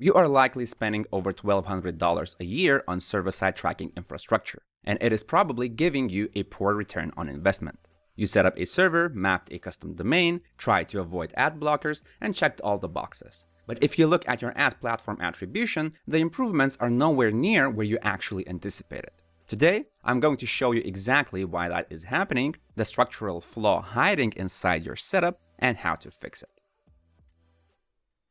You are likely spending over $1,200 a year on server-side tracking infrastructure, and it is probably giving you a poor return on investment. You set up a server, mapped a custom domain, tried to avoid ad blockers, and checked all the boxes. But if you look at your ad platform attribution, the improvements are nowhere near where you actually anticipated. Today, I'm going to show you exactly why that is happening, the structural flaw hiding inside your setup, and how to fix it.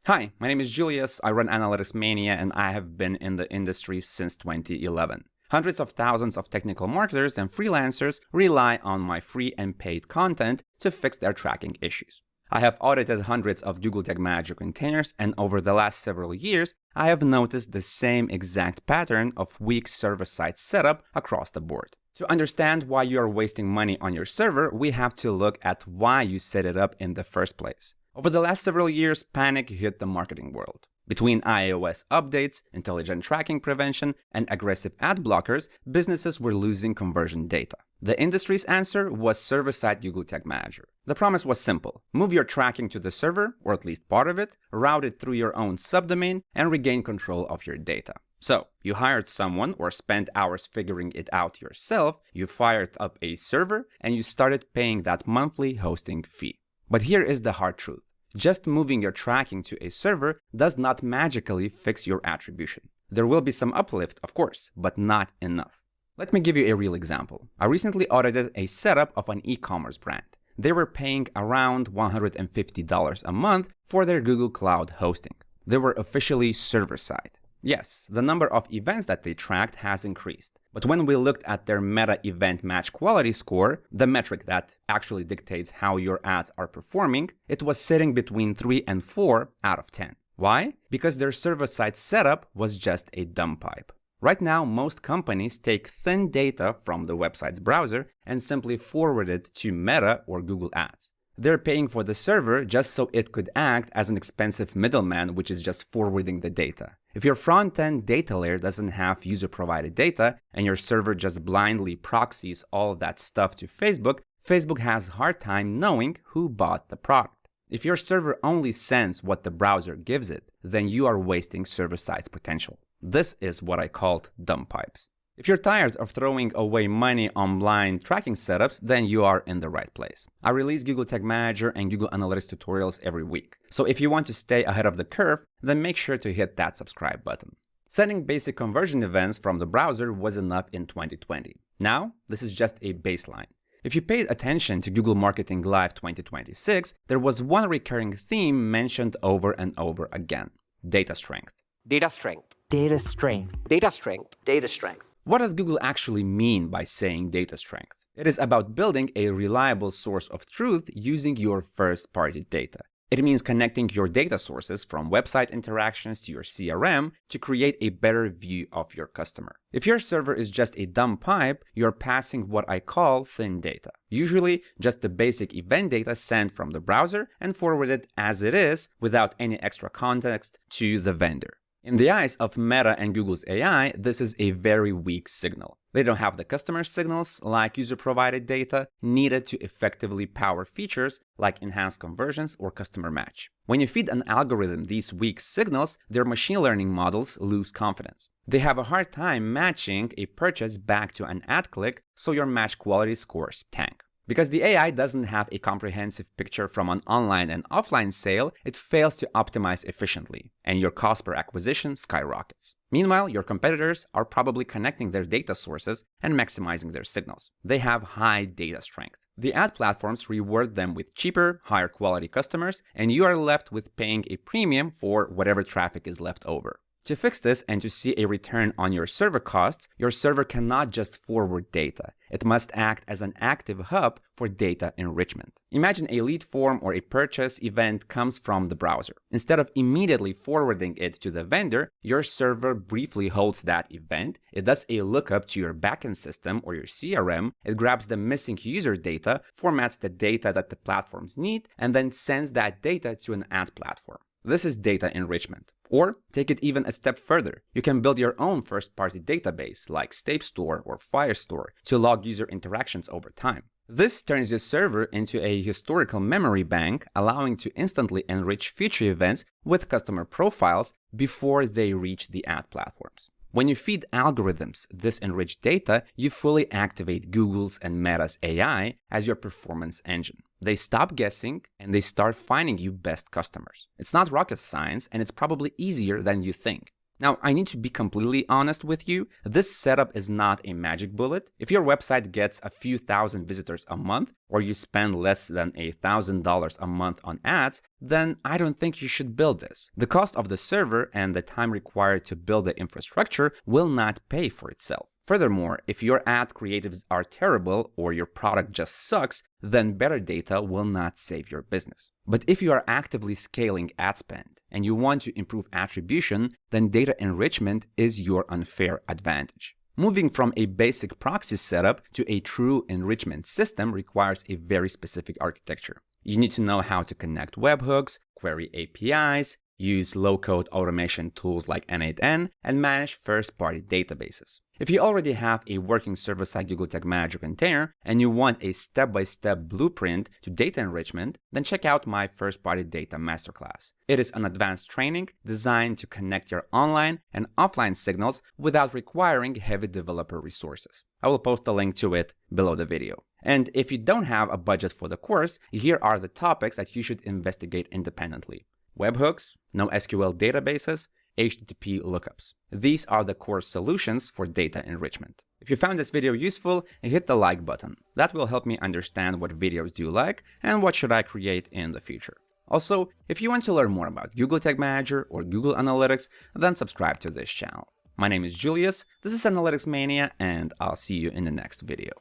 Hi, my name is Julius, I run Analytics Mania, and I have been in the industry since 2011. Hundreds of thousands of technical marketers and freelancers rely on my free and paid content to fix their tracking issues. I have audited hundreds of Google Tag Manager containers, and over the last several years, I have noticed the same exact pattern of weak server-side setup across the board. To understand why you are wasting money on your server, we have to look at why you set it up in the first place. Over the last several years, panic hit the marketing world. Between iOS updates, intelligent tracking prevention, and aggressive ad blockers, businesses were losing conversion data. The industry's answer was server-side Google Tag Manager. The promise was simple: move your tracking to the server, or at least part of it, route it through your own subdomain, and regain control of your data. So, you hired someone or spent hours figuring it out yourself, you fired up a server, and you started paying that monthly hosting fee. But here is the hard truth. Just moving your tracking to a server does not magically fix your attribution. There will be some uplift, of course, but not enough. Let me give you a real example. I recently audited a setup of an e-commerce brand. They were paying around $150 a month for their Google Cloud hosting. They were officially server-side. Yes, the number of events that they tracked has increased. But when we looked at their Meta Event Match Quality Score, the metric that actually dictates how your ads are performing, it was sitting between 3 and 4 out of 10. Why? Because their server-side setup was just a dumb pipe. Right now, most companies take thin data from the website's browser and simply forward it to Meta or Google Ads. They're paying for the server just so it could act as an expensive middleman, which is just forwarding the data. If your front-end data layer doesn't have user-provided data and your server just blindly proxies all that stuff to Facebook, Facebook has a hard time knowing who bought the product. If your server only sends what the browser gives it, then you are wasting server-side's potential. This is what I called dumb pipes. If you're tired of throwing away money on blind tracking setups, then you are in the right place. I release Google Tag Manager and Google Analytics tutorials every week. So if you want to stay ahead of the curve, then make sure to hit that subscribe button. Sending basic conversion events from the browser was enough in 2020. Now, this is just a baseline. If you paid attention to Google Marketing Live 2026, there was one recurring theme mentioned over and over again: data strength. Data strength. Data strength. Data strength. Data strength. What does Google actually mean by saying data strength? It is about building a reliable source of truth using your first-party data. It means connecting your data sources from website interactions to your CRM to create a better view of your customer. If your server is just a dumb pipe, you're passing what I call thin data. Usually, just the basic event data sent from the browser and forwarded as it is without any extra context to the vendor. In the eyes of Meta and Google's AI, this is a very weak signal. They don't have the customer signals, like user-provided data, needed to effectively power features like enhanced conversions or customer match. When you feed an algorithm these weak signals, their machine learning models lose confidence. They have a hard time matching a purchase back to an ad click, so your match quality scores tank. Because the AI doesn't have a comprehensive picture from an online and offline sale, it fails to optimize efficiently, and your cost per acquisition skyrockets. Meanwhile, your competitors are probably connecting their data sources and maximizing their signals. They have high data strength. The ad platforms reward them with cheaper, higher quality customers, and you are left with paying a premium for whatever traffic is left over. To fix this and to see a return on your server costs, your server cannot just forward data. It must act as an active hub for data enrichment. Imagine a lead form or a purchase event comes from the browser. Instead of immediately forwarding it to the vendor, your server briefly holds that event. It does a lookup to your backend system or your CRM. It grabs the missing user data, formats the data that the platforms need, and then sends that data to an ad platform. This is data enrichment, Or take it even a step further. You can build your own first-party database like StateStore or Firestore to log user interactions over time. This turns your server into a historical memory bank, allowing to instantly enrich future events with customer profiles before they reach the ad platforms. When you feed algorithms this enriched data, you fully activate Google's and Meta's AI as your performance engine. They stop guessing and they start finding you best customers. It's not rocket science, and it's probably easier than you think. Now, I need to be completely honest with you, this setup is not a magic bullet. If your website gets a few thousand visitors a month, or you spend less than $1,000 a month on ads, then I don't think you should build this. The cost of the server and the time required to build the infrastructure will not pay for itself. Furthermore, if your ad creatives are terrible or your product just sucks, then better data will not save your business. But if you are actively scaling ad spend and you want to improve attribution, then data enrichment is your unfair advantage. Moving from a basic proxy setup to a true enrichment system requires a very specific architecture. You need to know how to connect webhooks, query APIs, use low-code automation tools like N8N, and manage first-party databases. If you already have a working service like Google Tag Manager container and you want a step-by-step blueprint to data enrichment, then check out my first-party data masterclass. It is an advanced training designed to connect your online and offline signals without requiring heavy developer resources. I will post a link to it below the video. And if you don't have a budget for the course, here are the topics that you should investigate independently. Webhooks, NoSQL databases, HTTP lookups. These are the core solutions for data enrichment. If you found this video useful, hit the like button. That will help me understand what videos do you like and what should I create in the future. Also, if you want to learn more about Google Tag Manager or Google Analytics, then subscribe to this channel. My name is Julius, this is Analytics Mania, and I'll see you in the next video.